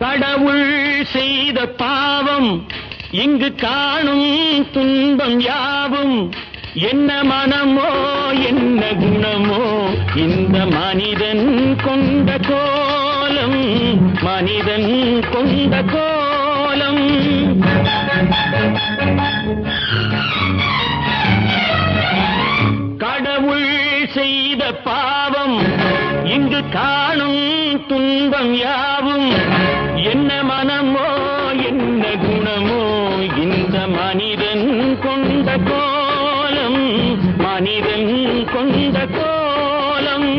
கடவுள் செய்த பாவம் இங்கு காணும் துன்பம் யாவும் என்ன மனமோ என்ன குணமோ இந்த மனிதன் கொண்ட கோலம் மனிதன் கொண்ட கோலம் கடவுள் செய்த பாவம் இங்கு காணும் துன்பம் யாவும் என்ன மனமோ என்ன குணமோ இந்த மனிதன் கொண்ட கோலம் மனிதன் கொண்ட கோலம்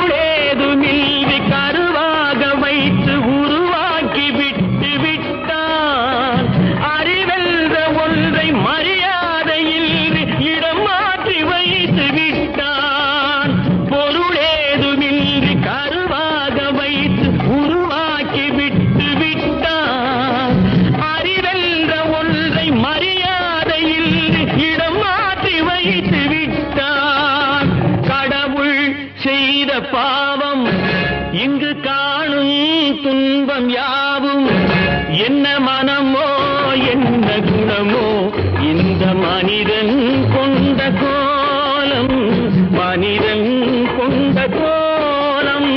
பொருளேதுமின்றி கருவாக வைத்து உருவாக்கி விட்டு விட்டான் அறிவென்ற ஒன்றை மரியாதையில் இடம் மாற்றி வைத்து விட்டான் பொருளேதுமின்றி கருவாக வைத்து உருவாக்கி விட்டு விட்டான் அறிவென்ற ஒன்றை மரியாதையில் இடம் மாற்றி வைத்து விட்டான் கடவுள் செய்த பாவம் இங்கு காணும் துன்பம் யாவும் என்ன மனமோ என்ன குணமோ இந்த மனிதன் கொண்ட கோலம் மனிதன் கொண்ட கோலம்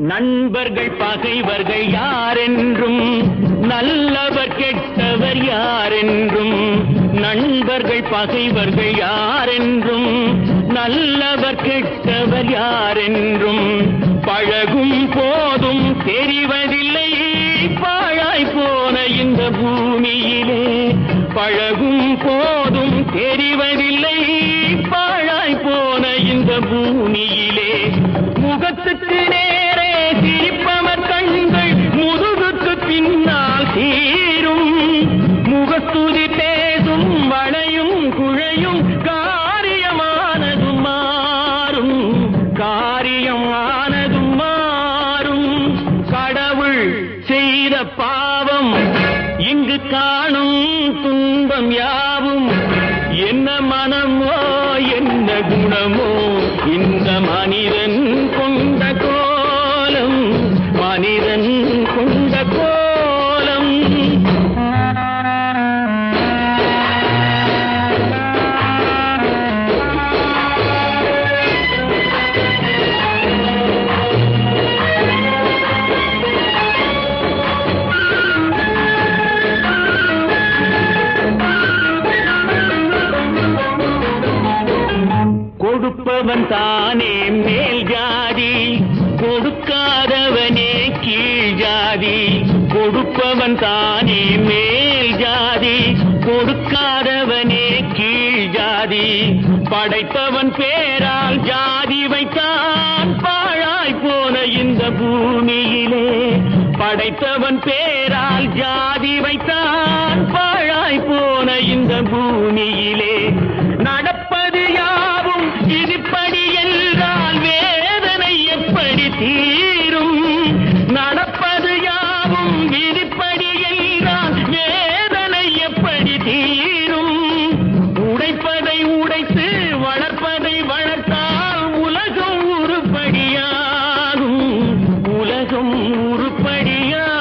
நண்பர்கள் பகைவர்கள் யாரென்றும் நல்லவர் கெட்டவர் யாரென்றும் நண்பர்கள் பகைவர்கள் யாரென்றும் நல்லவர் கெட்டவர் யாரென்றும் பழகும் போதும் தெரிவதில்லை பாழாய் போன இந்த பூமியிலே பழகும் போதும் தெரிவதில்லை பாழாய் போன இந்த பூமியிலே முகத்துக்கு நேரே சிரிப்பவர் கண்கள் முதுகுக்கு பின்னால் தீரும் முகத்துதி பேசும் வளையும் குழையும் காரியமானதும் மாறும் காரியமானதும் மாறும் கடவுள் செய்த பாவம் இங்கு காணும் துன்பம் யாவும் என்ன மனமோ என்ன குணமோ இந்த மனிதன் கொண்ட கோலம் மனிதன் கொண்ட கோலம் கொடுப்பவன் தானே மேல் ஜாதி கொடுக்காதவனே கீழ் ஜாதி கொடுப்பவன் தானே மேல் ஜாதி கொடுக்காதவனே கீழ் ஜாதி படைத்தவன் பேரால் ஜாதி வைத்தான் பாழாய் போன இந்த பூமியிலே படைத்தவன் பேரால் ஜாதி வைத்தான் பாழாய் போன இந்த பூமியிலே நடப்பது யாவும் இதுபடி என்றால் வேதனை எப்படி தீரும் நடப்பது யாவும் இதுபடி என்றால் வேதனை எப்படி தீரும் உடைப்பதை உடைத்து வளர்ப்பதை வளர்த்தால் உலகம் உருப்படியாகும் உலகம் உருப்படியாகும்